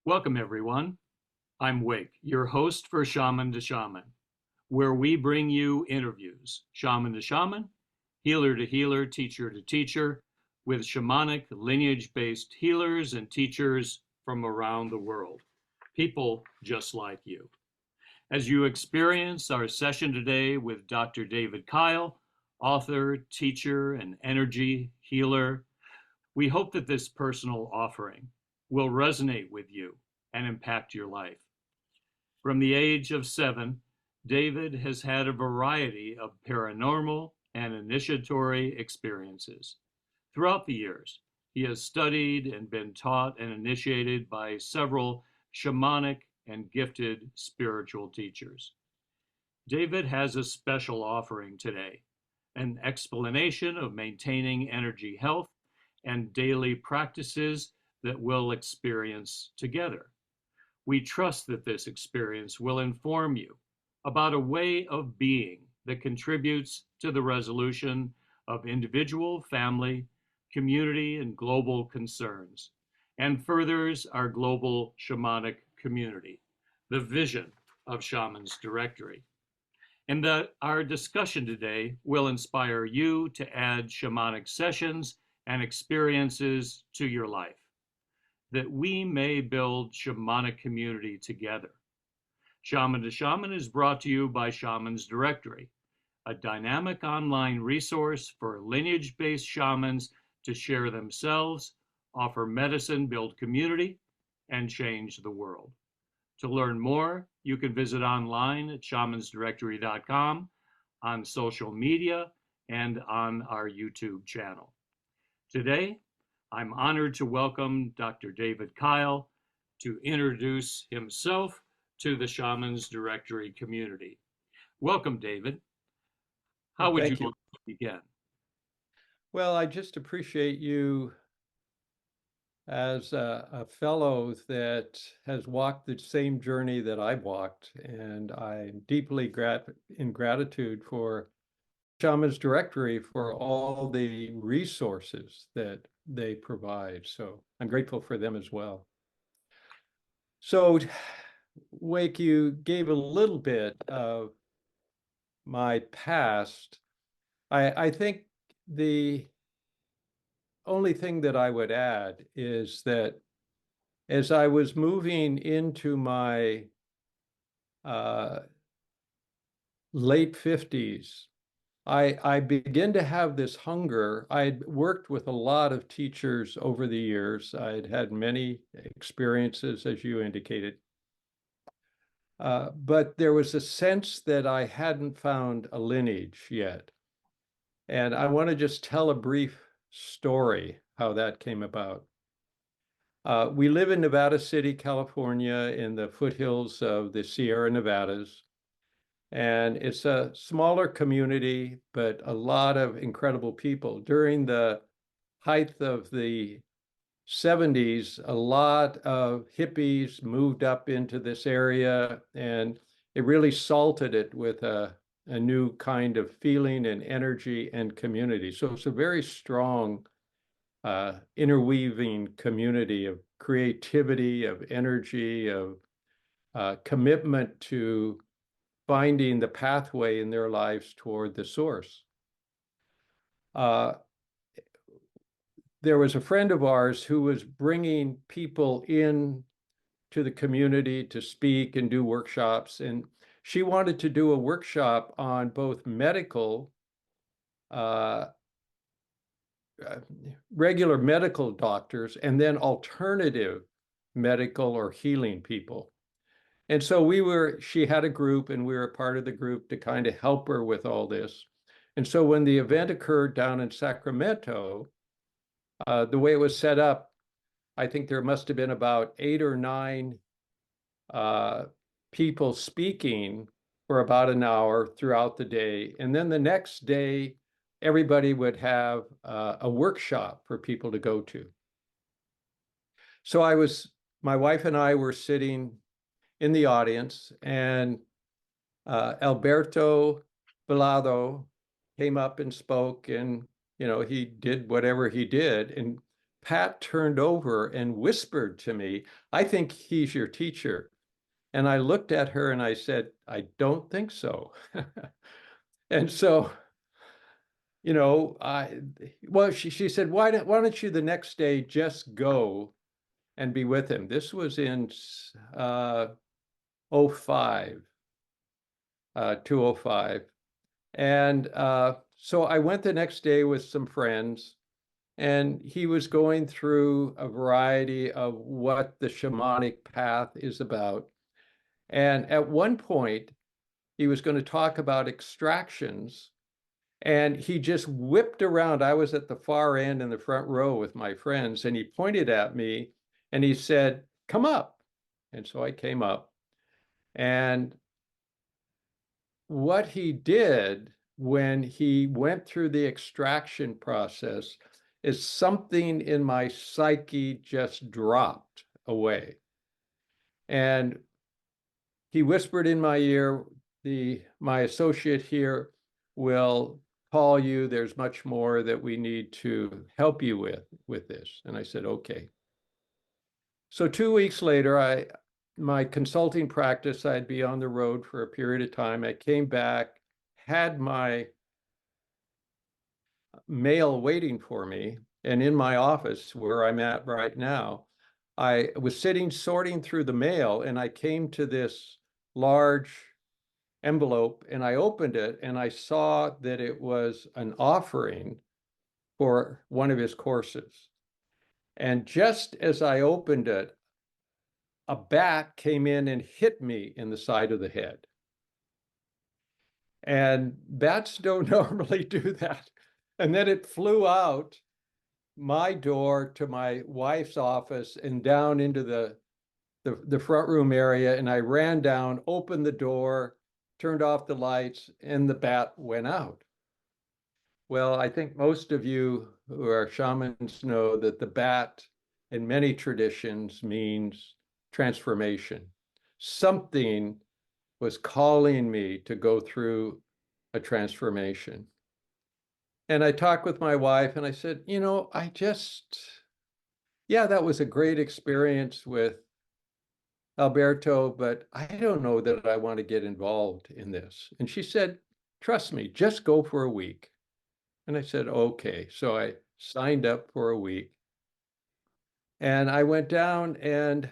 Welcome, everyone. I'm Wake, your host for Shaman to Shaman, where we bring you interviews, shaman to shaman, healer to healer, teacher to teacher, with shamanic lineage-based healers and teachers from around the world, people just like you. As you experience our session today with Dr. David Kyle, author, teacher, and energy healer, we hope that this personal offering will resonate with you and impact your life. From the age of 7, David has had a variety of paranormal and initiatory experiences. Throughout the years, he has studied and been taught and initiated by several shamanic and gifted spiritual teachers. David has a special offering today, an explanation of maintaining energy health and daily practices that we'll experience together. We trust that this experience will inform you about a way of being that contributes to the resolution of individual, family, community, and global concerns, and furthers our global shamanic community, the vision of Shamans Directory. And that our discussion today will inspire you to add shamanic sessions and experiences to your life, that we may build shamanic community together. Shaman to Shaman is brought to you by Shamans Directory, a dynamic online resource for lineage-based shamans to share themselves, offer medicine, build community, and change the world. To learn more, you can visit online at shamansdirectory.com, on social media, and on our YouTube channel. Today, I'm honored to welcome Dr. David Kyle to introduce himself to the Shamans Directory community. Welcome, David. How would you like to begin? Well, I just appreciate you as a fellow that has walked the same journey that I've walked, and I'm deeply in gratitude for Shamans Directory for all the resources that they provide. So I'm grateful for them as well. So, Wake, you gave a little bit of my past. I think the only thing that I would add is that as I was moving into my late 50s, I began to have this hunger. I'd worked with a lot of teachers over the years. I'd had many experiences, as you indicated. But there was a sense that I hadn't found a lineage yet. And I want to just tell a brief story how that came about. We live in Nevada City, California, in the foothills of the Sierra Nevadas. And it's a smaller community, but a lot of incredible people. During the height of the 70s, a lot of hippies moved up into this area, and it really salted it with a new kind of feeling and energy and community. So it's a very strong interweaving community of creativity, of energy, of commitment to finding the pathway in their lives toward the source. There was a friend of ours who was bringing people in to the community to speak and do workshops, and she wanted to do a workshop on both medical, regular medical doctors, and then alternative medical or healing people. And so she had a group, and we were a part of the group to kind of help her with all this. And so when the event occurred down in Sacramento, the way it was set up, I think there must have been about 8 or 9 people speaking for about an hour throughout the day. And then the next day, everybody would have a workshop for people to go to. So my wife and I were sitting in the audience, and Alberto Velado came up and spoke, and he did whatever he did, and Pat turned over and whispered to me, "I think he's your teacher." And I looked at her and I said, "I don't think so." And so, she said, why don't you the next day just go and be with him? This was in 05, 205. And so I went the next day with some friends, and he was going through a variety of what the shamanic path is about. And at one point, he was going to talk about extractions, and he just whipped around. I was at the far end in the front row with my friends, and he pointed at me and he said, "Come up." And so I came up. And what he did when he went through the extraction process is something in my psyche just dropped away. And he whispered in my ear, my associate here will call you. There's much more that we need to help you with this. And I said, okay. So 2 weeks later, my consulting practice, I'd be on the road for a period of time. I came back, had my mail waiting for me, and in my office where I'm at right now, I was sitting sorting through the mail, and I came to this large envelope, and I opened it, and I saw that it was an offering for one of his courses. And just as I opened it, a bat came in and hit me in the side of the head. And bats don't normally do that. And then it flew out my door to my wife's office and down into the front room area. And I ran down, opened the door, turned off the lights, and the bat went out. Well, I think most of you who are shamans know that the bat in many traditions means transformation. Something was calling me to go through a transformation. And I talked with my wife and I said, that was a great experience with Alberto, but I don't know that I want to get involved in this. And she said, "Trust me, just go for a week." And I said, okay. So I signed up for a week. And I went down, and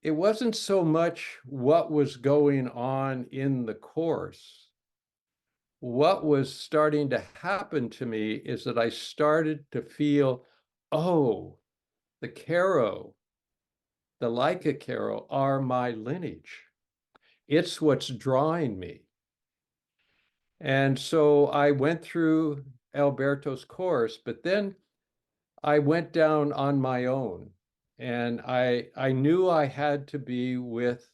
it wasn't so much what was going on in the course. What was starting to happen to me is that I started to feel, oh, the Caro, the Leica Caro are my lineage. It's what's drawing me. And so I went through Alberto's course, but then I went down on my own, and I knew I had to be with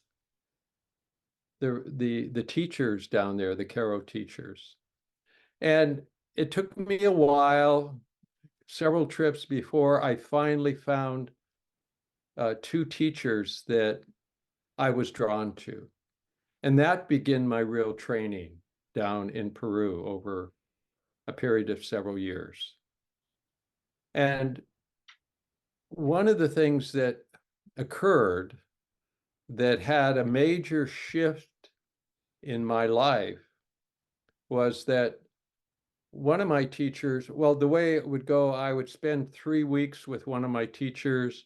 the teachers down there, the Caro teachers. And it took me a while, several trips before I finally found two teachers that I was drawn to. And that began my real training down in Peru over a period of several years. And one of the things that occurred that had a major shift in my life was that one of my teachers, well, the way it would go, I would spend 3 weeks with one of my teachers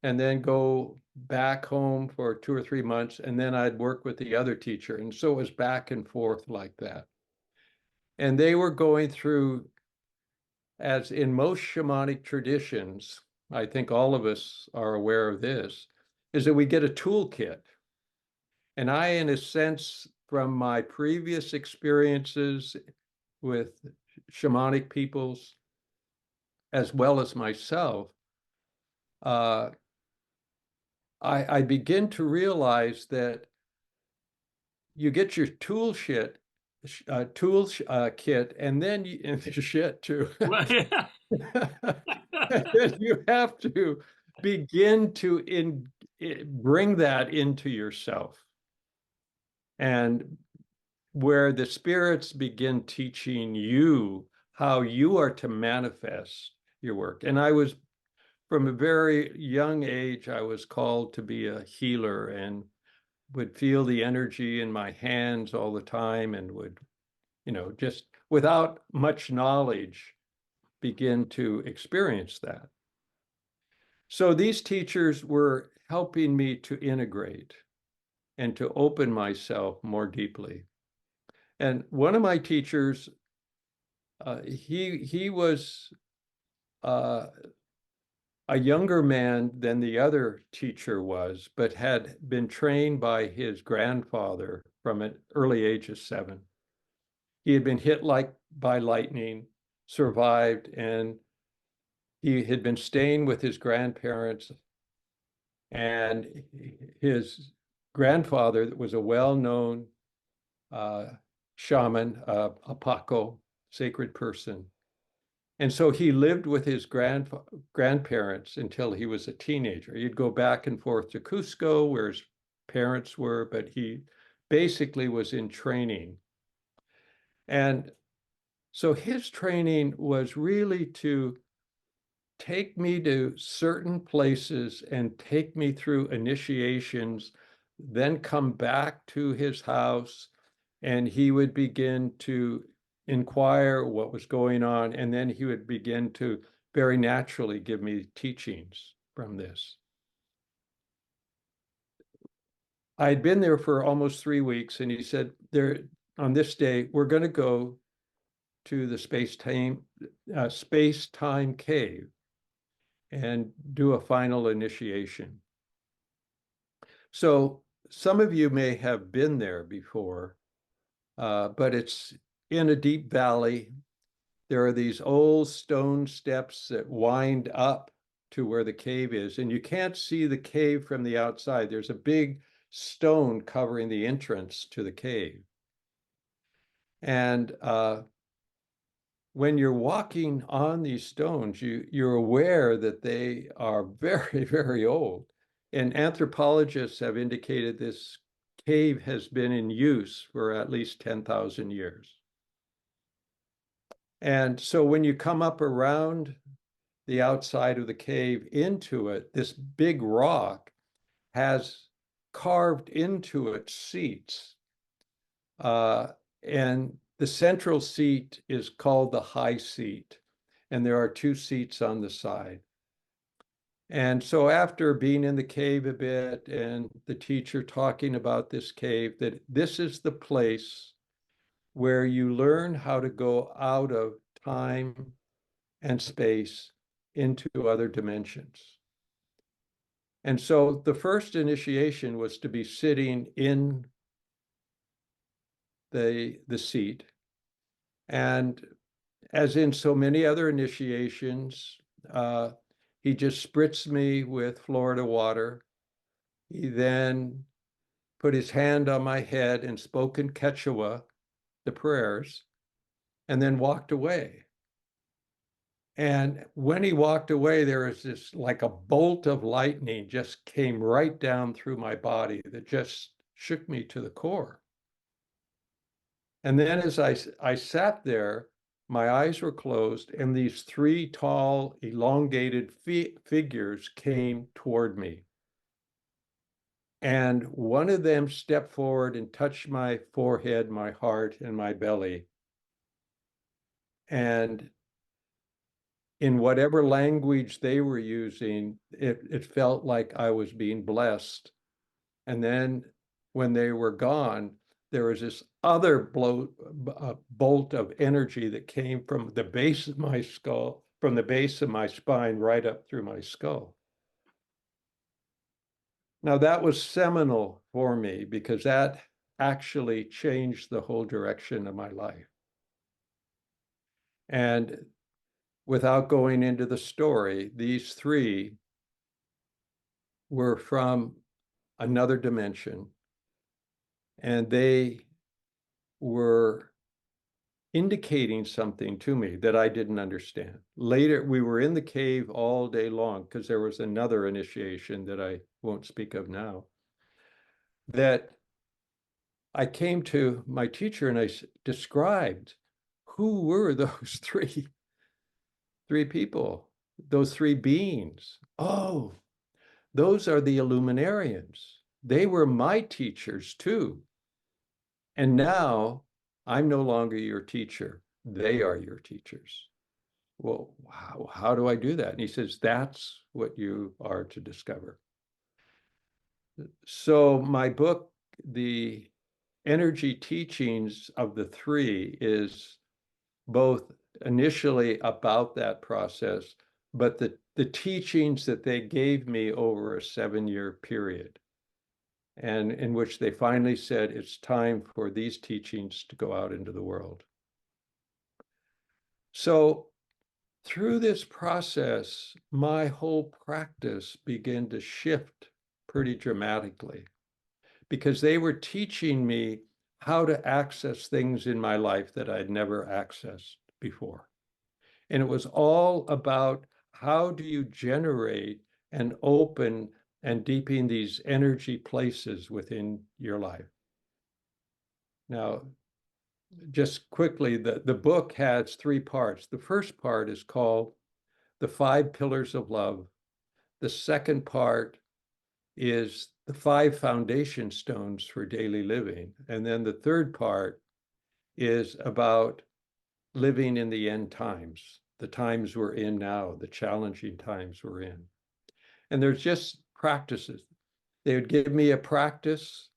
and then go back home for 2 or 3 months, and then I'd work with the other teacher. And so it was back and forth like that. And they were going through, as in most shamanic traditions, I think all of us are aware of this, is that we get a toolkit. And I, in a sense, from my previous experiences with shamanic peoples, as well as myself, I begin to realize that you get your kit, and then and the shit too. Well, yeah. And then you have to begin to bring that into yourself, and where the spirits begin teaching you how you are to manifest your work. And I was, from a very young age, I was called to be a healer and would feel the energy in my hands all the time and would, just without much knowledge, begin to experience that. So these teachers were helping me to integrate and to open myself more deeply. And one of my teachers, he was uh, a younger man than the other teacher was, but had been trained by his grandfather from an early age of 7. He had been hit by lightning, survived, and he had been staying with his grandparents. And his grandfather was a well-known shaman, a Paqos, sacred person. And so he lived with his grandparents until he was a teenager. He'd go back and forth to Cusco, where his parents were, but he basically was in training. And so his training was really to take me to certain places and take me through initiations, then come back to his house, and he would begin to inquire what was going on, and then he would begin to very naturally give me teachings from this. I'd been there for almost 3 weeks, and he said, on this day, we're going to go to the space-time cave and do a final initiation. So some of you may have been there before, but it's in a deep valley. There are these old stone steps that wind up to where the cave is, and you can't see the cave from the outside. There's a big stone covering the entrance to the cave. And when you're walking on these stones, you're aware that they are very, very old. And anthropologists have indicated this cave has been in use for at least 10,000 years. And so when you come up around the outside of the cave into it, this big rock has carved into it seats. And the central seat is called the high seat, and there are 2 seats on the side. And so after being in the cave a bit and the teacher talking about this cave, that this is the place where you learn how to go out of time and space into other dimensions. And so the first initiation was to be sitting in the seat. And as in so many other initiations, he just spritzed me with Florida water. He then put his hand on my head and spoke in Quechua, the prayers, and then walked away. And when he walked away, there was this, like a bolt of lightning just came right down through my body that just shook me to the core. And then as I sat there, my eyes were closed, and these 3 tall, elongated figures came toward me. And one of them stepped forward and touched my forehead, my heart, and my belly. And in whatever language they were using, it felt like I was being blessed. And then when they were gone, there was this other bolt of energy that came from the base of my skull, from the base of my spine, right up through my skull. Now that was seminal for me because that actually changed the whole direction of my life. And without going into the story, these 3 were from another dimension, and they were indicating something to me that I didn't understand. Later, we were in the cave all day long because there was another initiation that I won't speak of now, that I came to my teacher and I described who were those three people. those three beings. Oh, those are the Illuminarians. They were my teachers too. And now I'm no longer your teacher. They are your teachers. Well, how do I do that? And he says, that's what you are to discover. So my book, The Energy Teachings of the Three, is both initially about that process, but the teachings that they gave me over a 7-year period, and in which they finally said, it's time for these teachings to go out into the world. So through this process, my whole practice began to shift pretty dramatically, because they were teaching me how to access things in my life that I'd never accessed before. And it was all about, how do you generate and open and deepen these energy places within your life? Now, just quickly, the book has 3 parts. The first part is called The 5 Pillars of Love. The second part is the 5 foundation stones for daily living. And then the third part is about living in the end times, the times we're in now, the challenging times we're in. And there's just practices. They would give me a practice,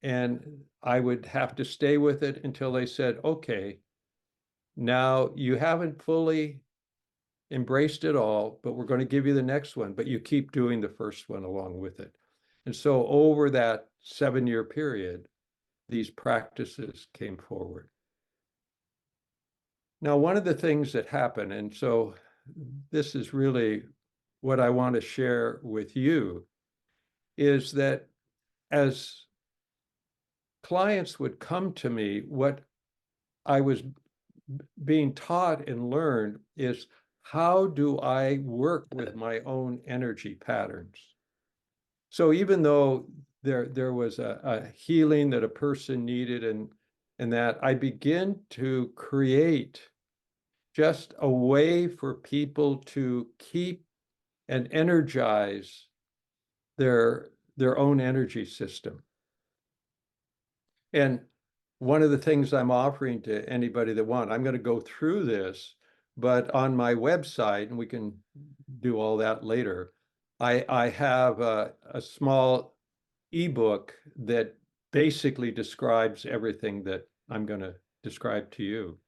and I would have to stay with it until they said, okay, now you haven't fully embraced it all, but we're going to give you the next one, but you keep doing the first one along with it. And so over that 7-year period, these practices came forward. Now, one of the things that happened, and so this is really what I want to share with you, is that as clients would come to me, what I was being taught and learned is, how do I work with my own energy patterns? So even though there was a healing that a person needed, and that I begin to create just a way for people to keep and energize their own energy system. And one of the things I'm offering to anybody that wants, I'm going to go through this, but on my website, and we can do all that later, I have a small ebook that basically describes everything that I'm going to describe to you.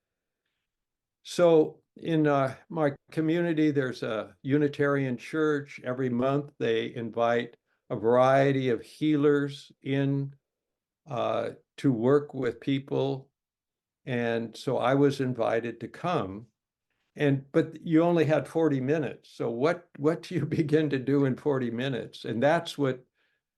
So in my community, there's a Unitarian church. Every month they invite a variety of healers in to work with people. And so I was invited to come. But you only had 40 minutes. So what do you begin to do in 40 minutes? And that's what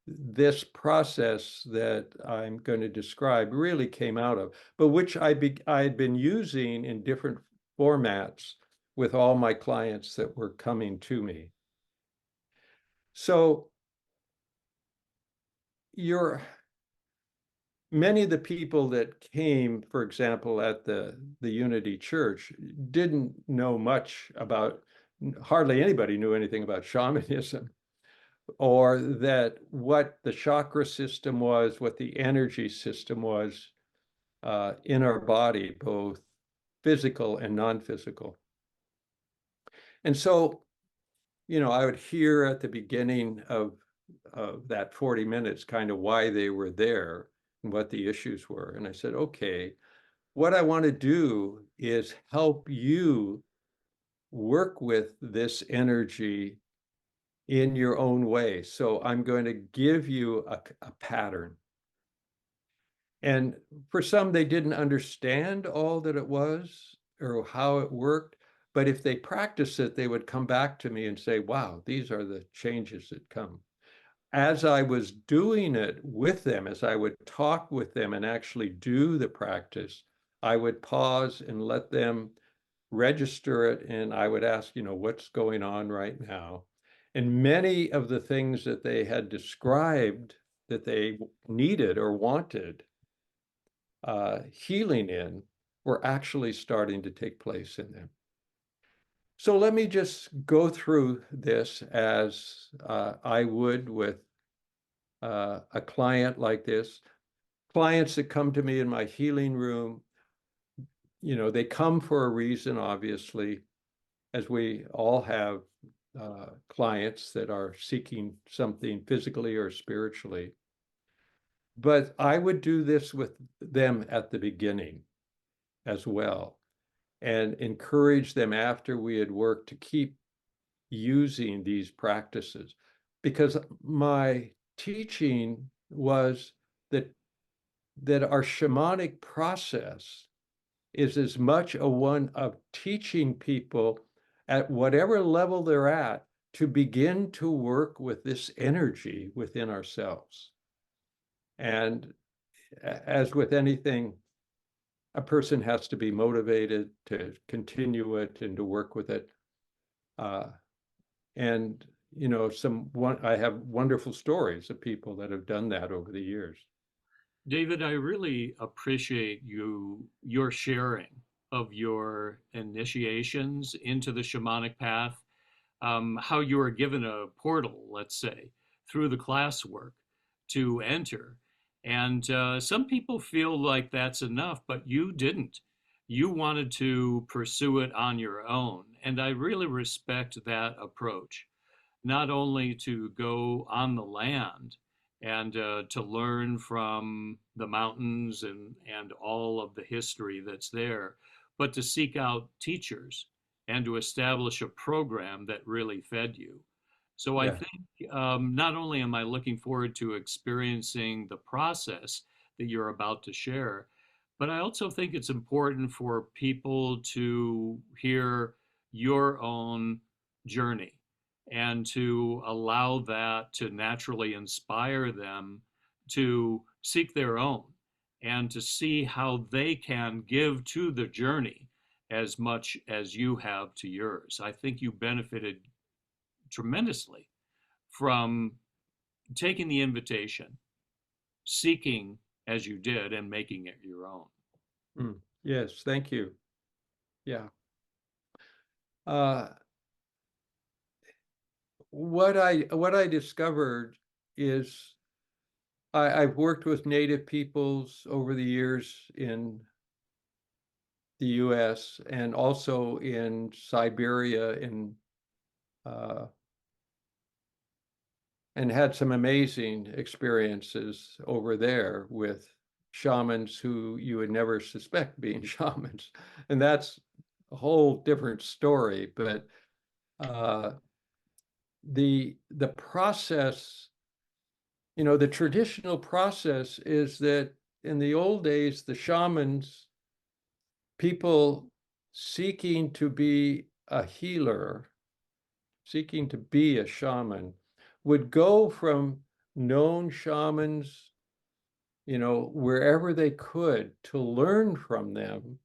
this process that I'm going to describe really came out of, but which I had been using in different formats with all my clients that were coming to me. So many of the people that came, for example, at the Unity Church, didn't know much about, hardly anybody knew anything about shamanism, or that what the chakra system was, what the energy system was in our body, both physical and non-physical. And so, I would hear at the beginning of that 40 minutes kind of why they were there and what the issues were. And I said, okay, what I want to do is help you work with this energy in your own way. So I'm going to give you a pattern. And for some, they didn't understand all that it was or how it worked. But if they practiced it, they would come back to me and say, wow, these are the changes that come. As I was doing it with them, as I would talk with them and actually do the practice, I would pause and let them register it. And I would ask, what's going on right now? And many of the things that they had described that they needed or wanted healing in were actually starting to take place in them. So let me just go through this as I would with a client like this. Clients that come to me in my healing room, they come for a reason, obviously, as we all have clients that are seeking something physically or spiritually. But I would do this with them at the beginning as well, and encourage them after we had worked to keep using these practices. Because my teaching was that our shamanic process is as much a one of teaching people at whatever level they're at to begin to work with this energy within ourselves. And as with anything, a person has to be motivated to continue it and to work with it. And I have wonderful stories of people that have done that over the years. David, I really appreciate your sharing of your initiations into the shamanic path, how you were given a portal, let's say, through the classwork to enter. And some people feel like that's enough, but you didn't. You wanted to pursue it on your own. And I really respect that approach, not only to go on the land and to learn from the mountains and all of the history that's there, but to seek out teachers and to establish a program that really fed you. So I Yeah. think not only am I looking forward to experiencing the process that you're about to share, but I also think it's important for people to hear your own journey and to allow that to naturally inspire them to seek their own and to see how they can give to the journey as much as you have to yours. I think you benefited tremendously from taking the invitation, seeking as you did, and making it your own. Yes, thank you. Yeah. Uh, what I discovered is I've worked with Native peoples over the years in the U.S. and also in Siberia uh, and had some amazing experiences over there with shamans who you would never suspect being shamans. And that's a whole different story. But uh, the process, the traditional process is that in the old days, the shamans, people seeking to be a healer, seeking to be a shaman, would go from known shamans, wherever they could to learn from them.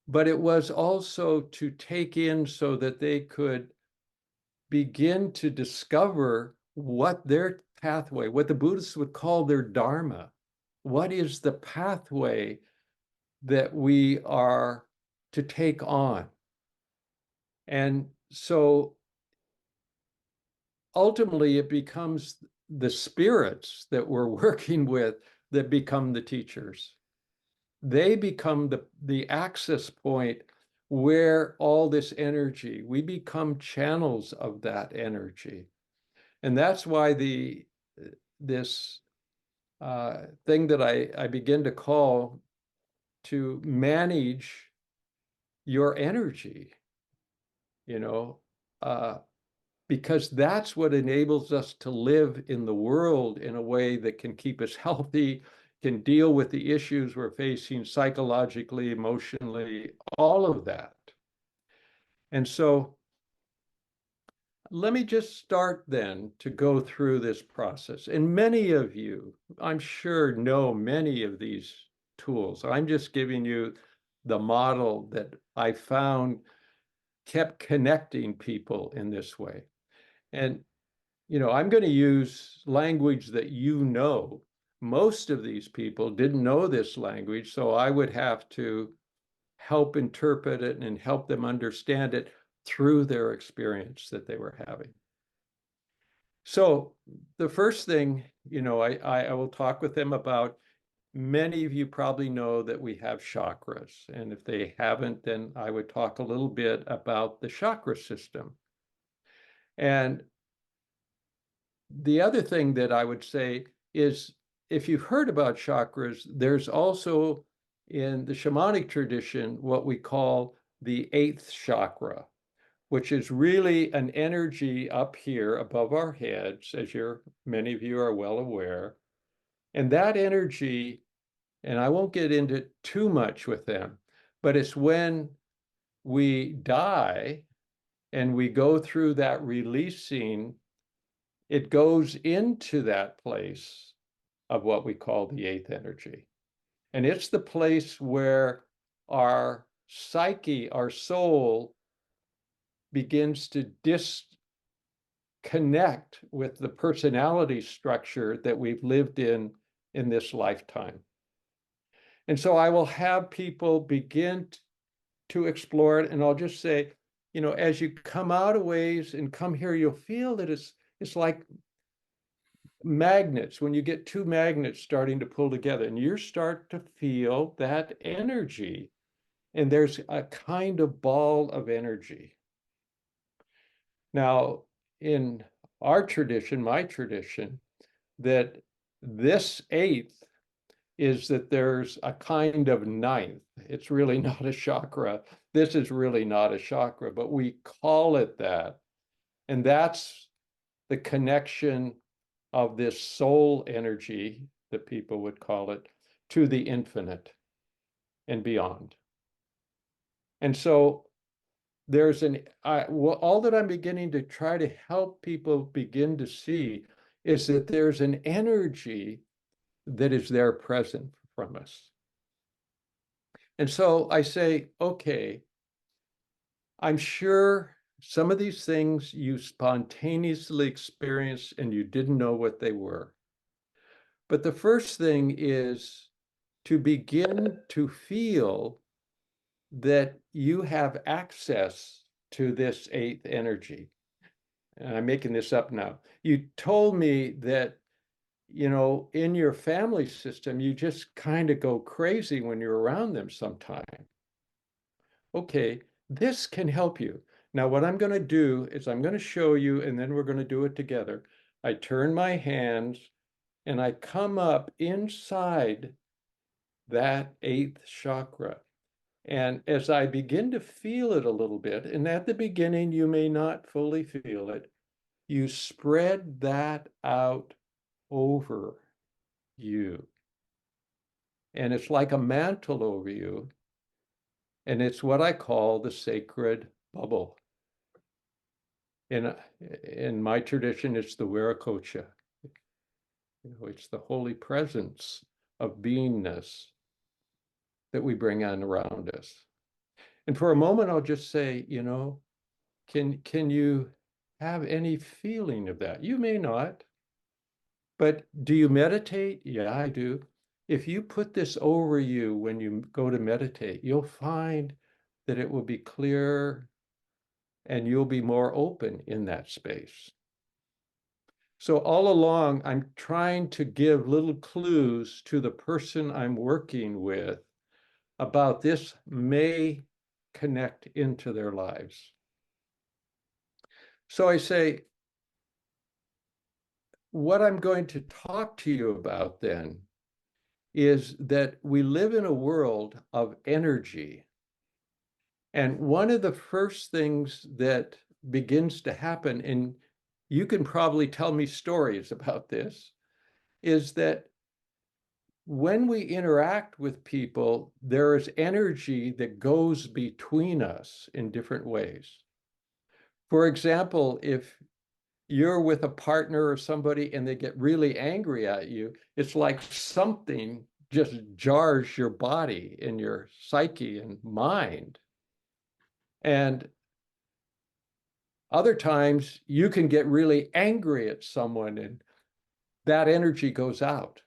But it was also to take in so that they could begin to discover what their pathway, what the Buddhists would call their dharma. What is the pathway that we are to take on? And so ultimately it becomes the spirits that we're working with that become the teachers. They become the access point where all this energy, we become channels of that energy. And that's why this thing that I begin to call to manage your energy, uh, because that's what enables us to live in the world in a way that can keep us healthy, can deal with the issues we're facing psychologically, emotionally, all of that. And so let me just start then to go through this process. And many of you, I'm sure, know many of these tools. I'm just giving you the model that I found kept connecting people in this way. And, I'm going to use language that most of these people didn't know this language, so I would have to help interpret it and help them understand it through their experience that they were having. So the first thing, I will talk with them about, many of you probably know that we have chakras. And if they haven't, then I would talk a little bit about the chakra system. And the other thing that I would say is, if you've heard about chakras, there's also in the shamanic tradition what we call the eighth chakra, which is really an energy up here above our heads, as many of you are well aware. And that energy, and I won't get into too much with them, but it's when we die and we go through that releasing, it goes into that place of what we call the eighth energy. And it's the place where our psyche, our soul, begins to disconnect with the personality structure that we've lived in this lifetime. And so I will have people begin to explore it. And I'll just say, as you come out of ways and come here, you'll feel that it's like magnets, when you get two magnets starting to pull together, and you start to feel that energy. And there's a kind of ball of energy. Now, in our tradition, my tradition, that this eighth is that there's a kind of ninth. It's really not a chakra. This is really not a chakra, but we call it that. And that's the connection of this soul energy, that people would call it, to the infinite and beyond. And so there's all that I'm beginning to try to help people begin to see is that there's an energy that is there present from us. And so I say, okay, I'm sure some of these things you spontaneously experienced and you didn't know what they were. But the first thing is to begin to feel that you have access to this eighth energy. And I'm making this up now. You told me that, in your family system, you just kind of go crazy when you're around them sometime. Okay, this can help you. Now, what I'm going to do is I'm going to show you, and then we're going to do it together. I turn my hands and I come up inside that eighth chakra. And as I begin to feel it a little bit, and at the beginning, you may not fully feel it, you spread that out over you. And it's like a mantle over you. And it's what I call the sacred bubble. In my tradition, it's the Viracocha. It's the holy presence of beingness that we bring on around us. And for a moment, I'll just say, can you have any feeling of that? You may not, but do you meditate? Yeah, I do. If you put this over you when you go to meditate, you'll find that it will be clear and you'll be more open in that space. So all along, I'm trying to give little clues to the person I'm working with about this may connect into their lives. So I say, what I'm going to talk to you about then is that we live in a world of energy. And one of the first things that begins to happen, and you can probably tell me stories about this, is that when we interact with people, there is energy that goes between us in different ways. For example, if you're with a partner or somebody and they get really angry at you, it's like something just jars your body and your psyche and mind. And other times you can get really angry at someone and that energy goes out.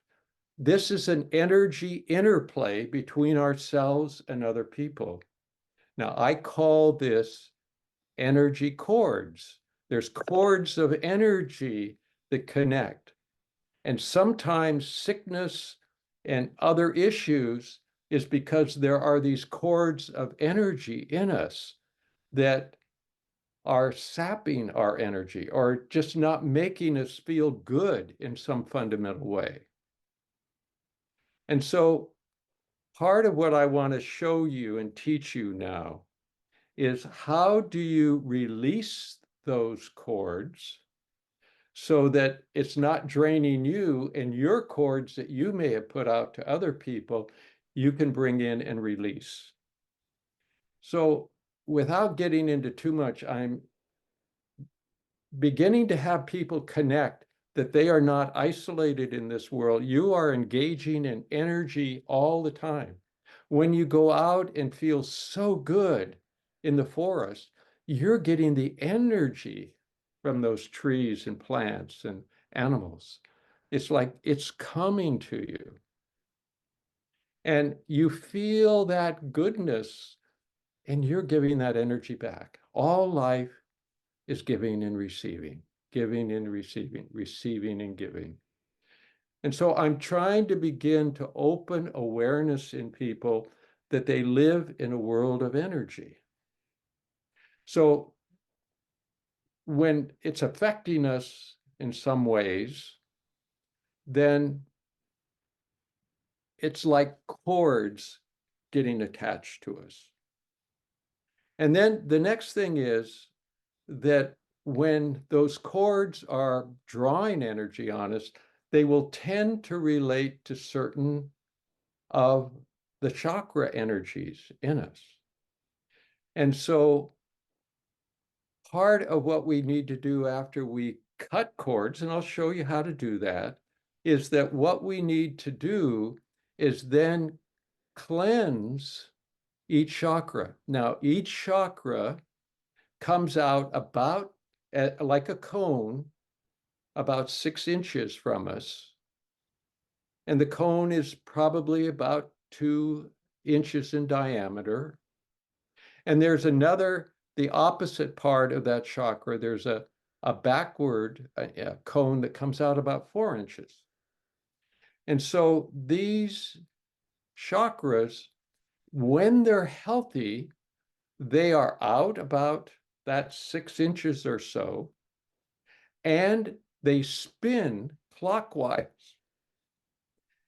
This is an energy interplay between ourselves and other people. Now, I call this energy cords. There's cords of energy that connect. And sometimes sickness and other issues is because there are these cords of energy in us that are sapping our energy or just not making us feel good in some fundamental way. And so part of what I want to show you and teach you now is how do you release those cords so that it's not draining you, and your cords that you may have put out to other people, you can bring in and release. So without getting into too much, I'm beginning to have people connect that they are not isolated in this world. You are engaging in energy all the time. When you go out and feel so good in the forest, you're getting the energy from those trees and plants and animals. It's like it's coming to you. And you feel that goodness, and you're giving that energy back. All life is giving and receiving, giving and receiving, receiving and giving. And so I'm trying to begin to open awareness in people that they live in a world of energy. So when it's affecting us in some ways, then it's like cords getting attached to us. And then the next thing is that when those cords are drawing energy on us, they will tend to relate to certain of the chakra energies in us. And so part of what we need to do after we cut cords, and I'll show you how to do that, is that what we need to do is then cleanse each chakra. Now, each chakra comes out about like a cone, about 6 inches from us. And the cone is probably about 2 inches in diameter. And there's another, the opposite part of that chakra, there's a backward cone that comes out about 4 inches. And so these chakras, when they're healthy, they are out about that 6 inches or so, and they spin clockwise.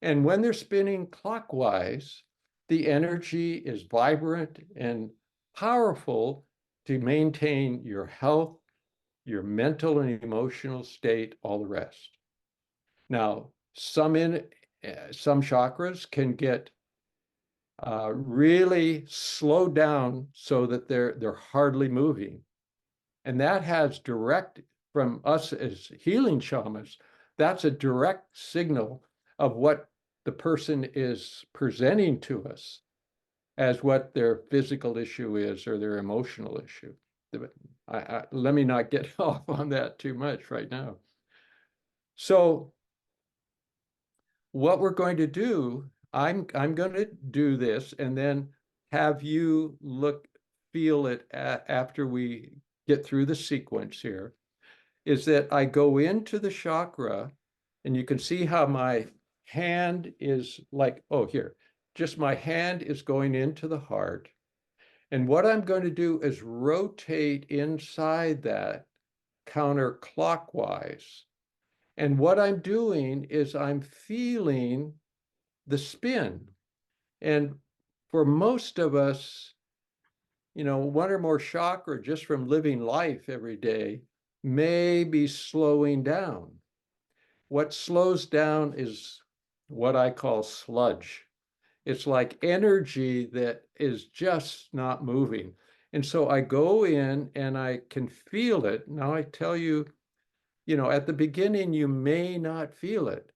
And when they're spinning clockwise, the energy is vibrant and powerful to maintain your health, your mental and emotional state, all the rest. Now, some chakras can get really slowed down so that they're hardly moving. And that has direct, from us as healing shamans, that's a direct signal of what the person is presenting to us as what their physical issue is or their emotional issue. Let me not get off on that too much right now. So what we're going to do, I'm going to do this and then have you feel it after we get through the sequence here, is that I go into the chakra, and you can see how my hand is like, oh, here, just my hand is going into the heart. And what I'm going to do is rotate inside that counterclockwise. And what I'm doing is I'm feeling the spin. And for most of us, one or more chakra just from living life every day may be slowing down. What slows down is what I call sludge. It's like energy that is just not moving. And so I go in and I can feel it. Now I tell you, at the beginning, you may not feel it.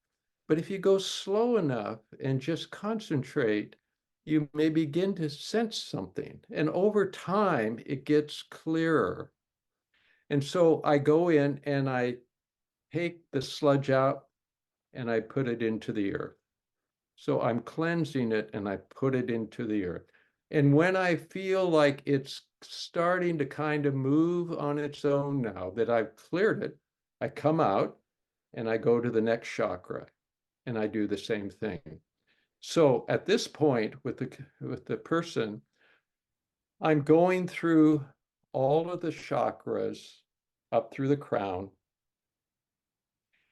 But if you go slow enough and just concentrate, you may begin to sense something. And over time, it gets clearer. And so I go in and I take the sludge out and I put it into the earth. So I'm cleansing it and I put it into the earth. And when I feel like it's starting to kind of move on its own now that I've cleared it, I come out and I go to the next chakra and I do the same thing. So at this point with the person, I'm going through all of the chakras up through the crown,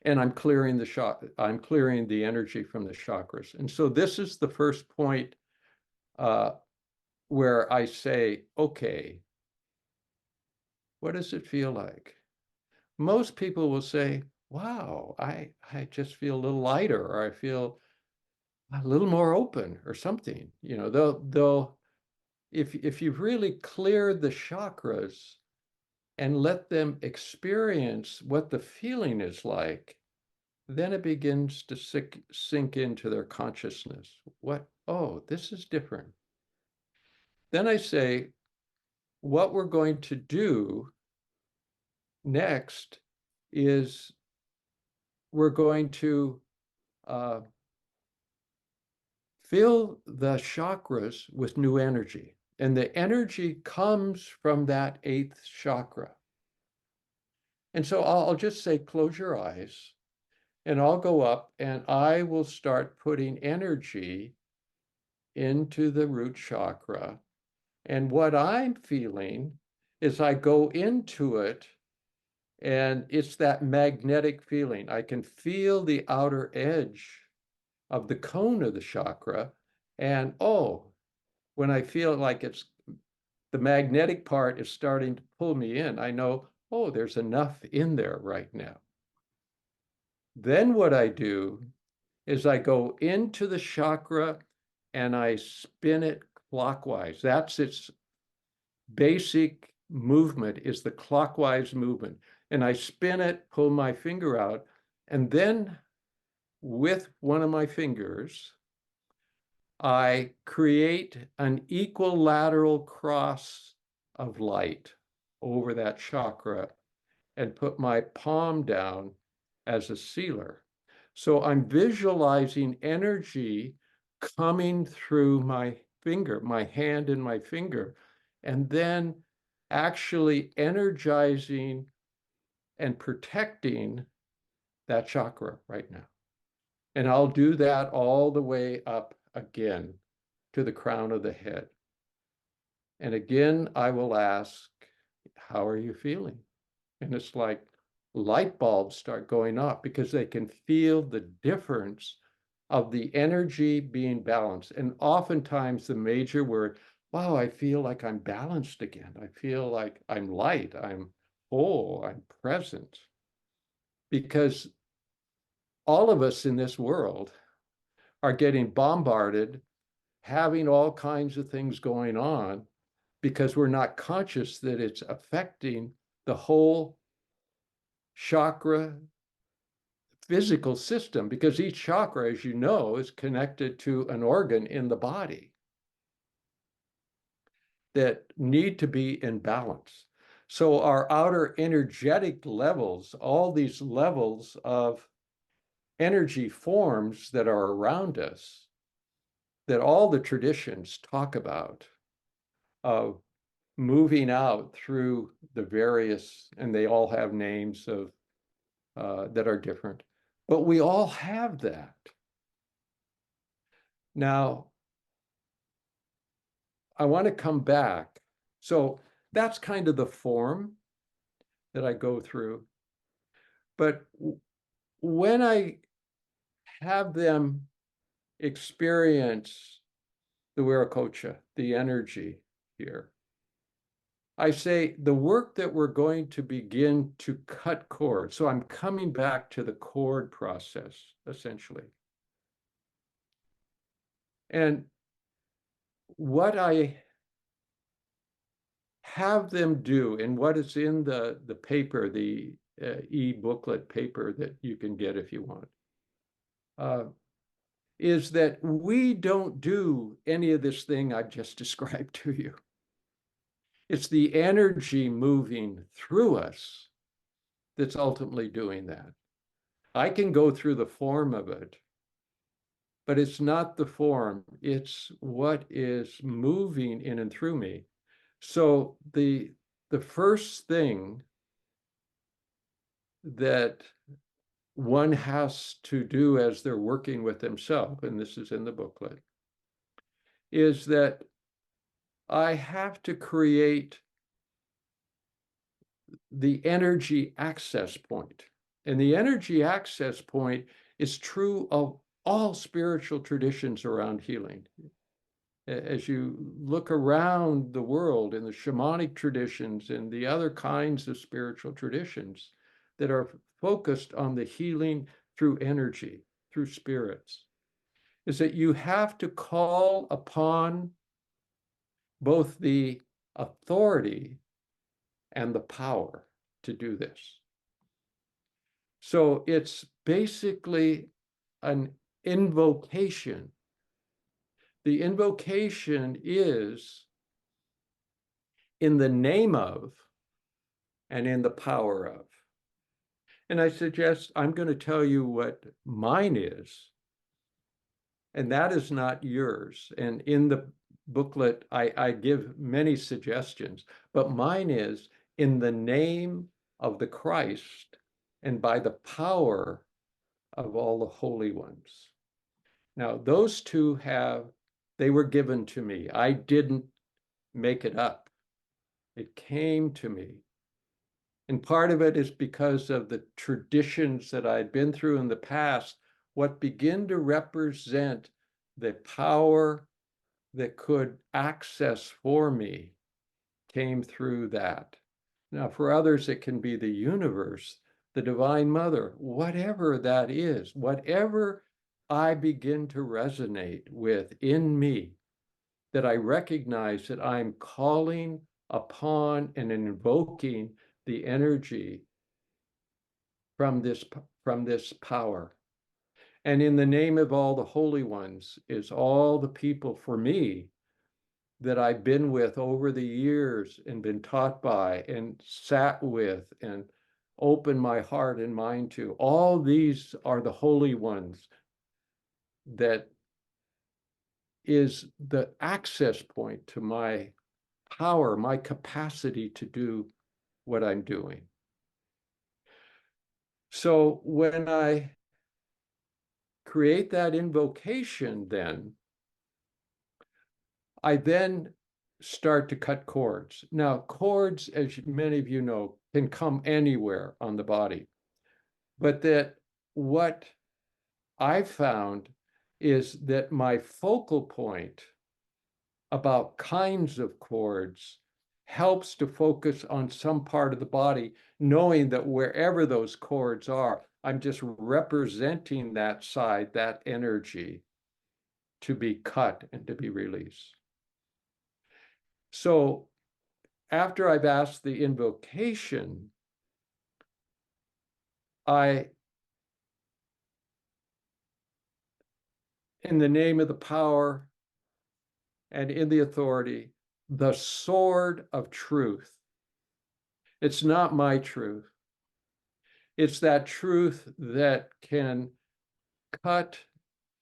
and I'm clearing the energy from the chakras. And so this is the first point where I say, okay, what does it feel like? Most people will say, wow, I just feel a little lighter, or I feel a little more open or something. You know, they'll if you've really cleared the chakras and let them experience what the feeling is like, then it begins to sink into their consciousness. Oh, this is different. Then I say, what we're going to do next is we're going to uh, fill the chakras with new energy. And the energy comes from that eighth chakra. And so I'll just say, close your eyes, and I'll go up and I will start putting energy into the root chakra. And what I'm feeling is I go into it, and it's that magnetic feeling. I can feel the outer edge of the cone of the chakra. And oh, when I feel like it's the magnetic part is starting to pull me in, I know, oh, there's enough in there right now. Then what I do is I go into the chakra and I spin it clockwise. That's its basic movement, is the clockwise movement. And I spin it, pull my finger out, and then with one of my fingers, I create an equilateral cross of light over that chakra and put my palm down as a sealer. So I'm visualizing energy coming through my finger, my hand and my finger, and then actually energizing and protecting that chakra right now. And I'll do that all the way up again to the crown of the head. And again, I will ask, how are you feeling? And it's like light bulbs start going off because they can feel the difference of the energy being balanced. And oftentimes the major word, wow, I feel like I'm balanced again. I feel like I'm light, I'm whole, I'm present. Because all of us in this world are getting bombarded, having all kinds of things going on because we're not conscious that it's affecting the whole chakra physical system, because each chakra, as you know, is connected to an organ in the body that need to be in balance. So our outer energetic levels, all these levels of energy forms that are around us, that all the traditions talk about, of moving out through the various, and they all have names of that are different, but we all have that. Now, I want to come back. So that's kind of the form that I go through. But when I have them experience the Viracocha, the energy here, I say the work that we're going to begin to cut cords. So I'm coming back to the cord process, essentially. And what I have them do, and what is in the paper, the e-booklet paper that you can get if you want, is that we don't do any of this thing I've just described to you. It's the energy moving through us that's ultimately doing that. I can go through the form of it, but it's not the form. It's what is moving in and through me. So the first thing that one has to do as they're working with themselves, and this is in the booklet, is that I have to create the energy access point. And the energy access point is true of all spiritual traditions around healing. As you look around the world in the shamanic traditions and the other kinds of spiritual traditions that are focused on the healing through energy, through spirits, is that you have to call upon both the authority and the power to do this. So it's basically an invocation. The invocation is in the name of and in the power of. And I suggest I'm going to tell you what mine is, and that is not yours. And in the booklet, I give many suggestions, but mine is in the name of the Christ and by the power of all the holy ones. Now, those two they were given to me. I didn't make it up. It came to me. And part of it is because of the traditions that I'd been through in the past, what begin to represent the power that could access for me came through that. Now, for others, it can be the universe, the Divine Mother, whatever that is, whatever I begin to resonate with in me, that I recognize that I'm calling upon and invoking the energy from this power. And in the name of all the holy ones is all the people for me that I've been with over the years and been taught by and sat with and opened my heart and mind to. All these are the holy ones that is the access point to my power, my capacity to do what I'm doing. So when I create that invocation, then I then start to cut cords. Now, cords, as many of you know, can come anywhere on the body, but that what I found is that my focal point about kinds of cords helps to focus on some part of the body, knowing that wherever those cords are, I'm just representing that side, that energy to be cut and to be released. So after I've asked the invocation, in the name of the power and in the authority, the sword of truth. It's not my truth. It's that truth that can cut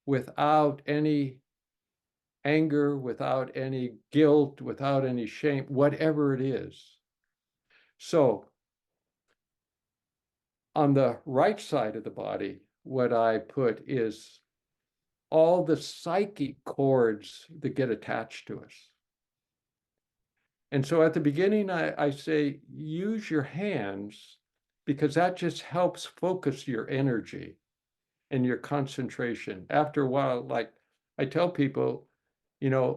without any anger, without any guilt, without any shame, whatever it is. So on the right side of the body, what I put is all the psychic cords that get attached to us. And so at the beginning, I say, use your hands, because that just helps focus your energy and your concentration. After a while, like I tell people,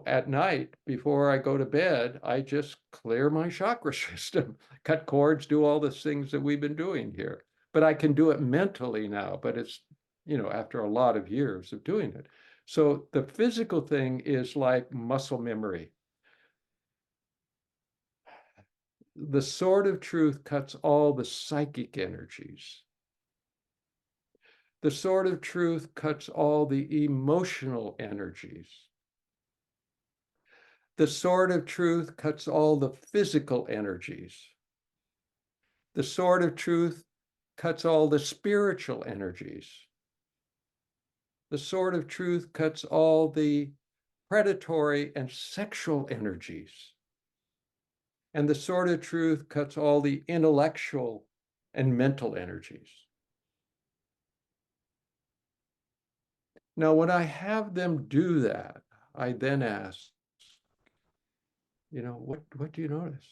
at night before I go to bed, I just clear my chakra system, cut cords, do all the things that we've been doing here. But I can do it mentally now, but it's, after a lot of years of doing it. So the physical thing is like muscle memory. The sword of truth cuts all the psychic energies. The sword of truth cuts all the emotional energies. The sword of truth cuts all the physical energies. The sword of truth cuts all the spiritual energies. The sword of truth cuts all the predatory and sexual energies. And the sword of truth cuts all the intellectual and mental energies. Now, when I have them do that, I then ask, what do you notice?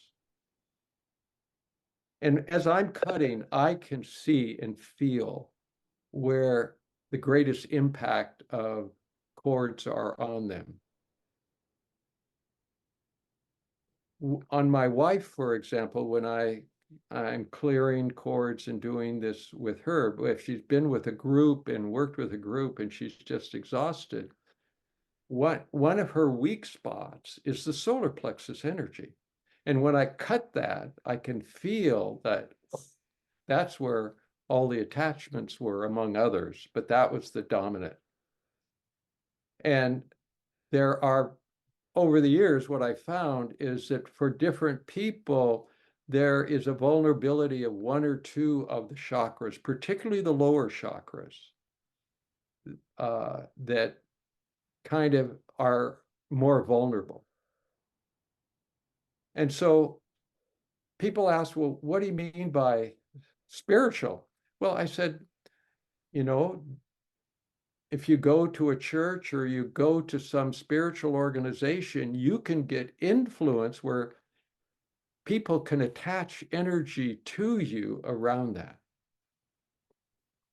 And as I'm cutting, I can see and feel where the greatest impact of cords are on them. On my wife, for example, when I'm clearing cords and doing this with her, if she's been with a group and worked with a group and she's just exhausted, one of her weak spots is the solar plexus energy. And when I cut that, I can feel that that's where all the attachments were, among others, but that was the dominant. And there are, over the years, what I found is that for different people, there is a vulnerability of one or two of the chakras, particularly the lower chakras, that kind of are more vulnerable. And so people ask, well, what do you mean by spiritual? Well, I said, you know, if you go to a church or you go to some spiritual organization, you can get influence where people can attach energy to you around that.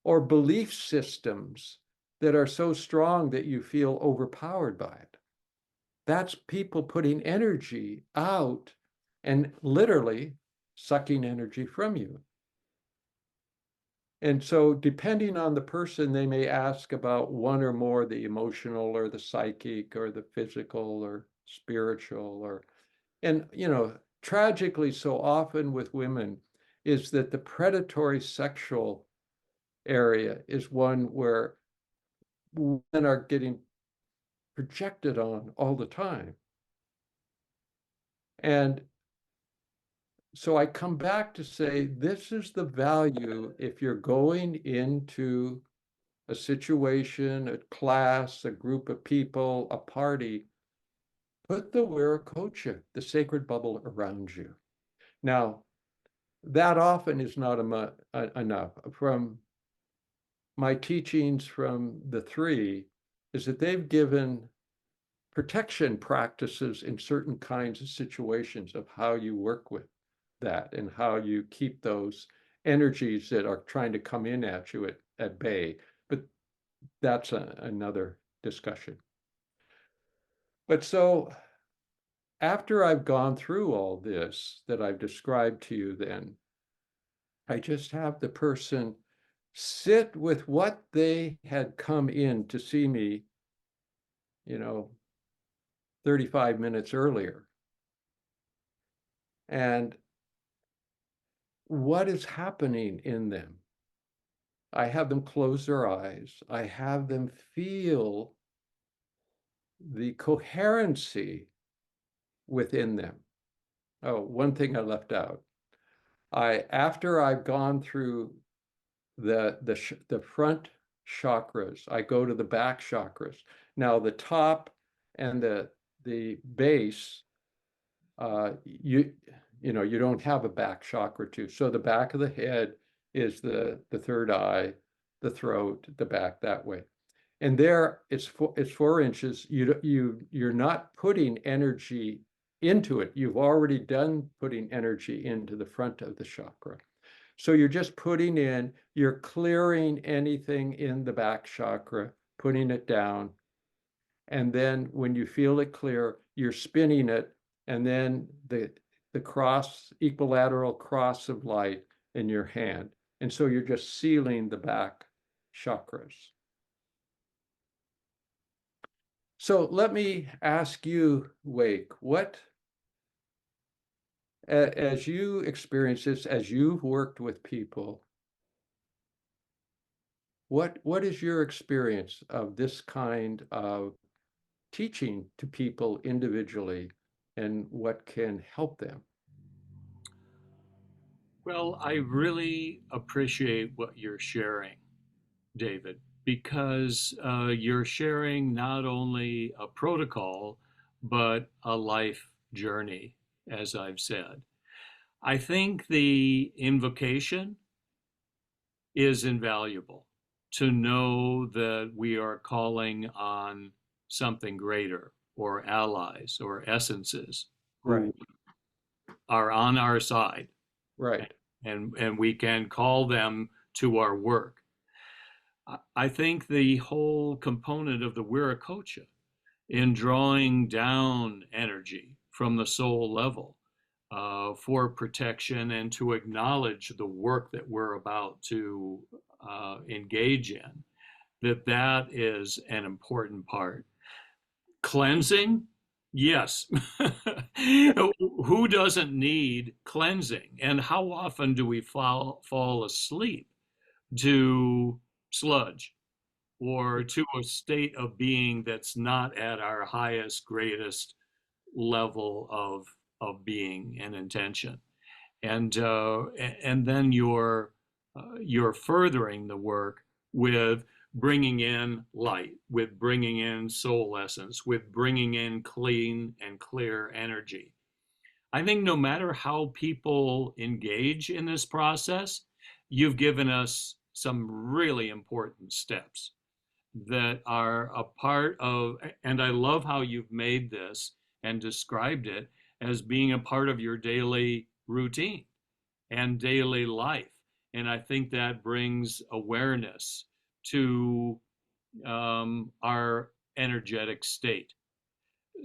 Or belief systems that are so strong that you feel overpowered by it. That's people putting energy out and literally sucking energy from you. And so depending on the person, they may ask about one or more, the emotional or the psychic or the physical or spiritual and tragically so often with women is that the predatory sexual area is one where women are getting projected on all the time. And so I come back to say, this is the value if you're going into a situation, a class, a group of people, a party, put the Viracocha, the sacred bubble, around you. Now, that often is not enough. From my teachings from the three is that they've given protection practices in certain kinds of situations of how you work with that and how you keep those energies that are trying to come in at you at bay. But that's another discussion. But so after I've gone through all this that I've described to you, then I just have the person sit with what they had come in to see me, 35 minutes earlier. And what is happening in them? I have them close their eyes. I have them feel the coherency within them. Oh, one thing I left out. After I've gone through the front chakras, I go to the back chakras. Now the top and the base, you don't have a back chakra too. So the back of the head is the third eye, the throat, the back that way. And there it's 4 inches. You're not putting energy into it. You've already done putting energy into the front of the chakra. So you're just you're clearing anything in the back chakra, putting it down. And then when you feel it clear, you're spinning it. And then the equilateral cross of light in your hand. And so you're just sealing the back chakras. So let me ask you, Wake, as you experience this, as you've worked with people, what is your experience of this kind of teaching to people individually and what can help them? Well, I really appreciate what you're sharing, David. because you're sharing not only a protocol, but a life journey, as I've said. I think the invocation is invaluable to know that we are calling on something greater or allies or essences who Right. are on our side, Right. and we can call them to our work. I think the whole component of the Viracocha in drawing down energy from the soul level for protection and to acknowledge the work that we're about to engage in, that is an important part. Cleansing, yes. Who doesn't need cleansing? And how often do we fall asleep to sludge or to a state of being that's not at our highest, greatest level of being and intention? And then you're furthering the work with bringing in light, with bringing in soul essence, with bringing in clean and clear energy. I think no matter how people engage in this process, you've given us some really important steps that are a part of, and I love how you've made this and described it as being a part of your daily routine and daily life. And I think that brings awareness to our energetic state.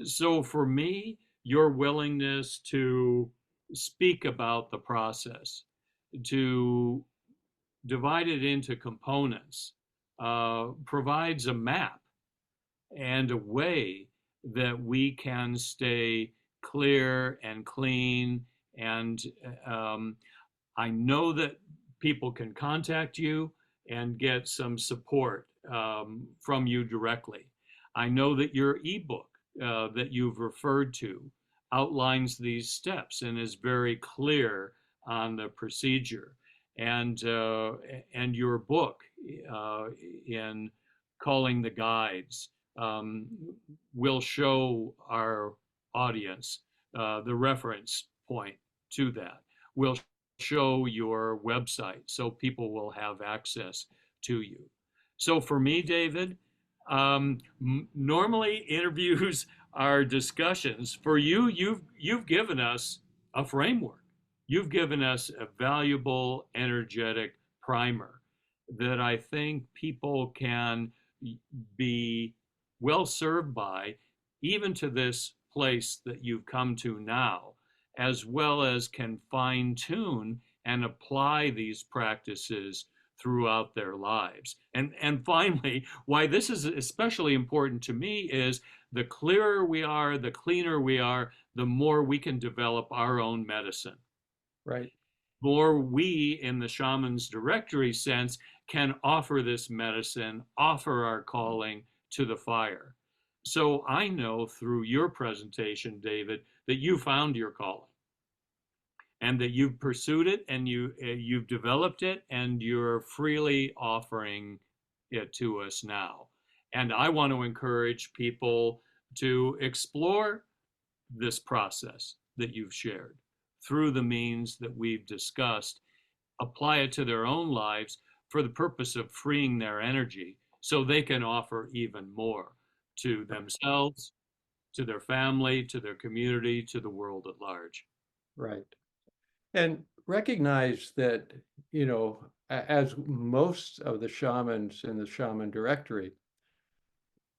So for me, your willingness to speak about the process, to divide it into components, provides a map and a way that we can stay clear and clean. And I know that people can contact you and get some support from you directly. I know that your ebook that you've referred to outlines these steps and is very clear on the procedure. And your book in Calling the Guides um, will show our audience the reference point to that. We'll show your website so people will have access to you. So for me, David, normally interviews are discussions. For you, you've given us a framework. You've given us a valuable energetic primer that I think people can be well served by, even to this place that you've come to now, as well as can fine tune and apply these practices throughout their lives. And finally, why this is especially important to me is the clearer we are, the cleaner we are, the more we can develop our own medicine. Right. More we, in the Shamans Directory sense, can offer this medicine, offer our calling to the fire. So I know through your presentation, David, that you found your calling and that you've pursued it and you've developed it and you're freely offering it to us now. And I want to encourage people to explore this process that you've shared through the means that we've discussed, apply it to their own lives for the purpose of freeing their energy so they can offer even more to themselves, to their family, to their community, to the world at large. Right. And recognize that, as most of the shamans in the shaman directory,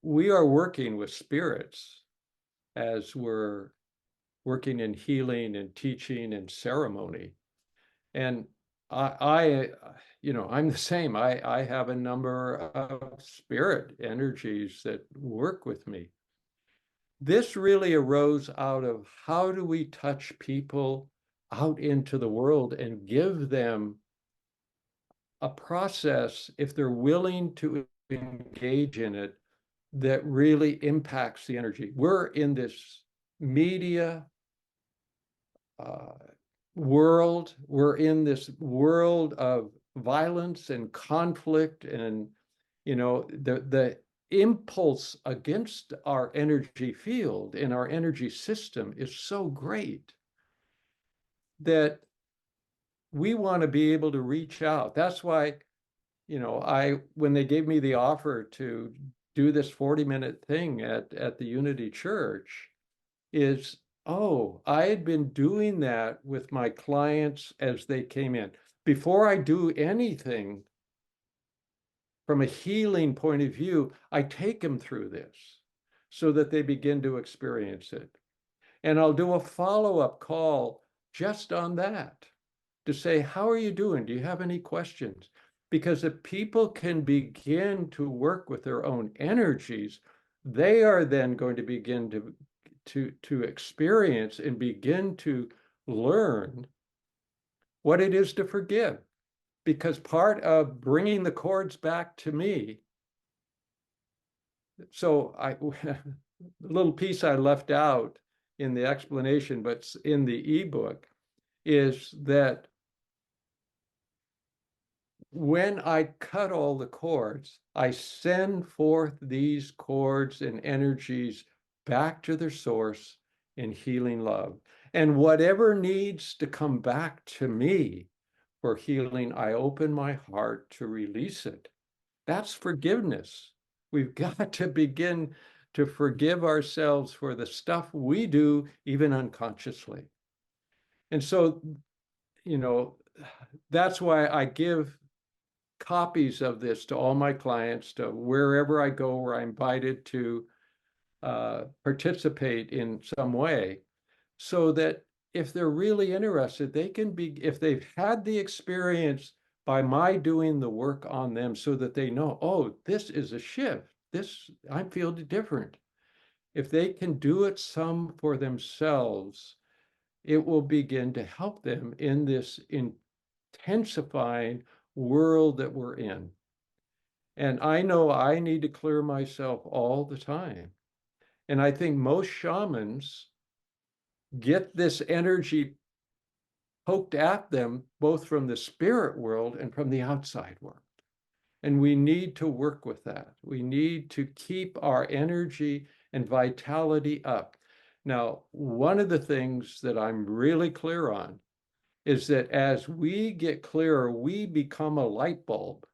we are working with spirits as we're working in healing and teaching and ceremony. And I'm the same. I have a number of spirit energies that work with me. This really arose out of how do we touch people out into the world and give them a process, if they're willing to engage in it, that really impacts the energy. We're in this media world. We're in this world of violence and conflict and the impulse against our energy field and our energy system is so great that we want to be able to reach out. That's why, when they gave me the offer to do this 40-minute thing at the Unity Church, I had been doing that with my clients as they came in. Before I do anything from a healing point of view, I take them through this so that they begin to experience it. And I'll do a follow-up call just on that to say, how are you doing? Do you have any questions? Because if people can begin to work with their own energies, they are then going to begin to experience and begin to learn what it is to forgive. Because part of bringing the cords back to me, so the little piece I left out in the explanation, but in the ebook, is that when I cut all the cords, I send forth these cords and energies back to their source in healing love. And whatever needs to come back to me for healing, I open my heart to release it. That's forgiveness. We've got to begin to forgive ourselves for the stuff we do, even unconsciously. And so, that's why I give copies of this to all my clients, to wherever I go, where I'm invited to participate in some way, so that if they're really interested, they can be, if they've had the experience by my doing the work on them, so that they know, oh, this is a shift. I feel different. If they can do it some for themselves, it will begin to help them in this intensifying world that we're in. And I know I need to clear myself all the time. And I think most shamans get this energy poked at them, both from the spirit world and from the outside world. And we need to work with that. We need to keep our energy and vitality up. Now, one of the things that I'm really clear on is that as we get clearer, we become a light bulb.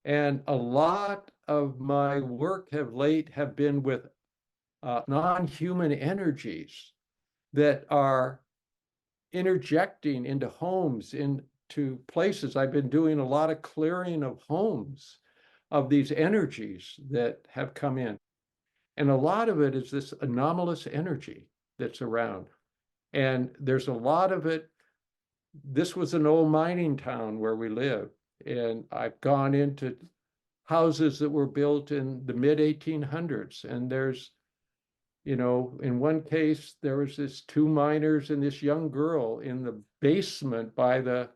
And a lot of my work have been with non-human energies that are interjecting into homes, into places. I've been doing a lot of clearing of homes of these energies that have come in. And a lot of it is this anomalous energy that's around. And there's a lot of it. This was an old mining town where we live. And I've gone into houses that were built in the mid 1800s. And there's, in one case, there was this 2 miners and this young girl in the basement by the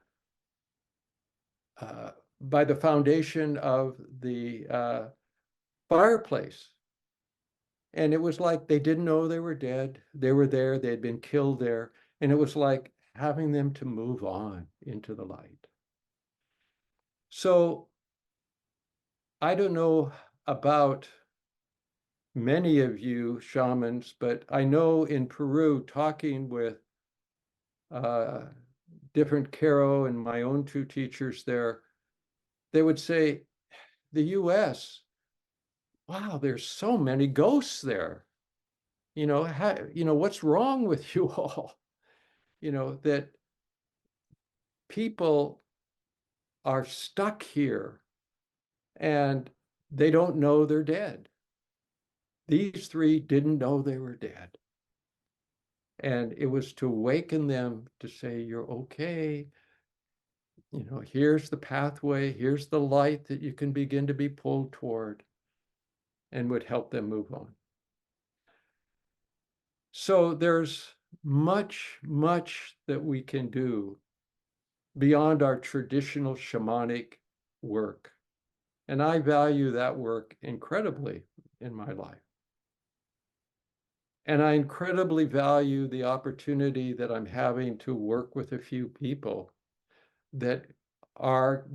foundation of the fireplace. And it was like they didn't know they were dead. They were there. They had been killed there. And it was like having them to move on into the light. So I don't know about many of you shamans, but I know in Peru, talking with different Caro and my own 2 teachers there, they would say, the US, wow, there's so many ghosts there. What's wrong with you all? That people are stuck here and they don't know they're dead. These 3 didn't know they were dead. And it was to awaken them to say, you're okay. Here's the pathway, here's the light that you can begin to be pulled toward, and would help them move on. So there's much, much that we can do beyond our traditional shamanic work. And I value that work incredibly in my life. And I incredibly value the opportunity that I'm having to work with a few people that are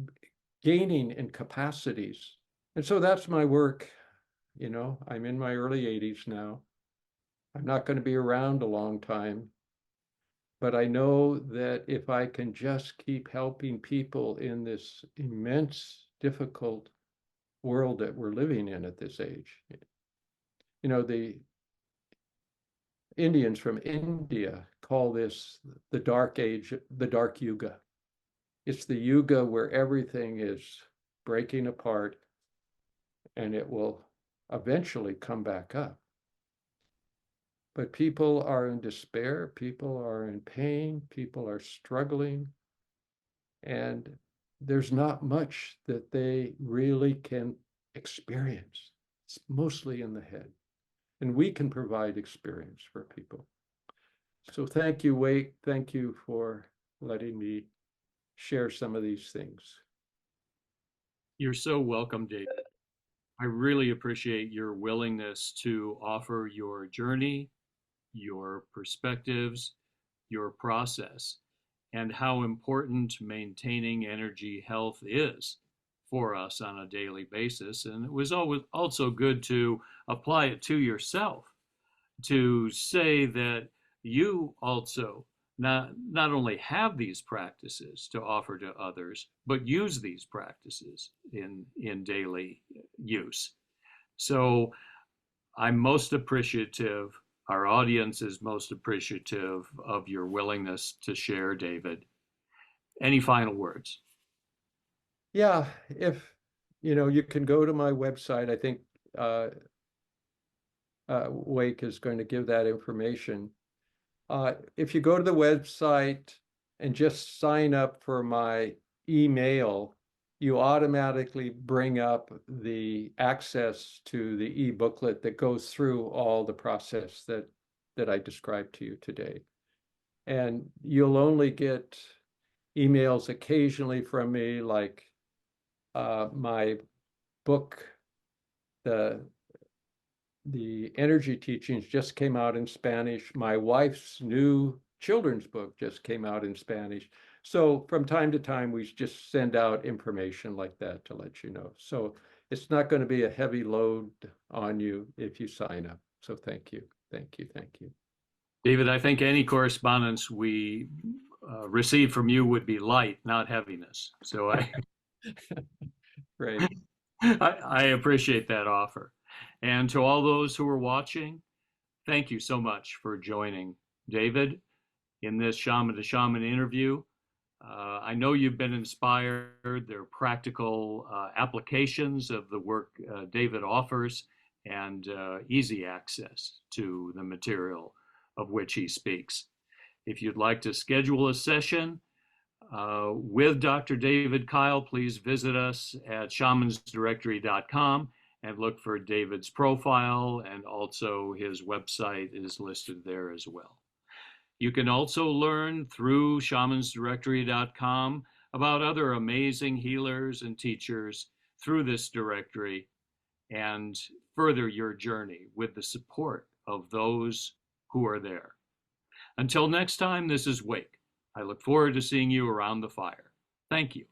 gaining in capacities. And so that's my work. You know, I'm in my early 80s now. I'm not going to be around a long time. But I know that if I can just keep helping people in this immense, difficult world that we're living in at this age, you know, the Indians from India call this the dark age, the dark yuga. It's the yuga where everything is breaking apart and it will eventually come back up. But people are in despair, people are in pain, people are struggling, and there's not much that they really can experience. It's mostly in the head. And we can provide experience for people. So thank you, Wake. Thank you for letting me share some of these things. You're so welcome, David. I really appreciate your willingness to offer your journey, your perspectives, your process, and how important maintaining energy health is for us on a daily basis. And it was always also good to apply it to yourself, to say that you also not only have these practices to offer to others, but use these practices in daily use. So I'm most appreciative, our audience is most appreciative of your willingness to share, David. Any final words? Yeah, if you know, you can go to my website. I think Wake is going to give that information. If you go to the website and just sign up for my email, you automatically bring up the access to the e-booklet that goes through all the process that I described to you today. And you'll only get emails occasionally from me, like my book, the energy teachings just came out in Spanish. My wife's new children's book just came out in Spanish. So from time to time, we just send out information like that to let you know. So it's not going to be a heavy load on you if you sign up. So thank you. Thank you. Thank you. David, I think any correspondence we receive from you would be light, not heaviness. So Great. I appreciate that offer. And to all those who are watching, thank you so much for joining David in this Shaman to Shaman interview. I know you've been inspired. There are practical applications of the work David offers and easy access to the material of which he speaks. If you'd like to schedule a session with Dr. David Kyle, please visit us at shamansdirectory.com and look for David's profile, and also his website is listed there as well. You can also learn through shamansdirectory.com about other amazing healers and teachers through this directory and further your journey with the support of those who are there. Until next time, this is Wake. I look forward to seeing you around the fire. Thank you.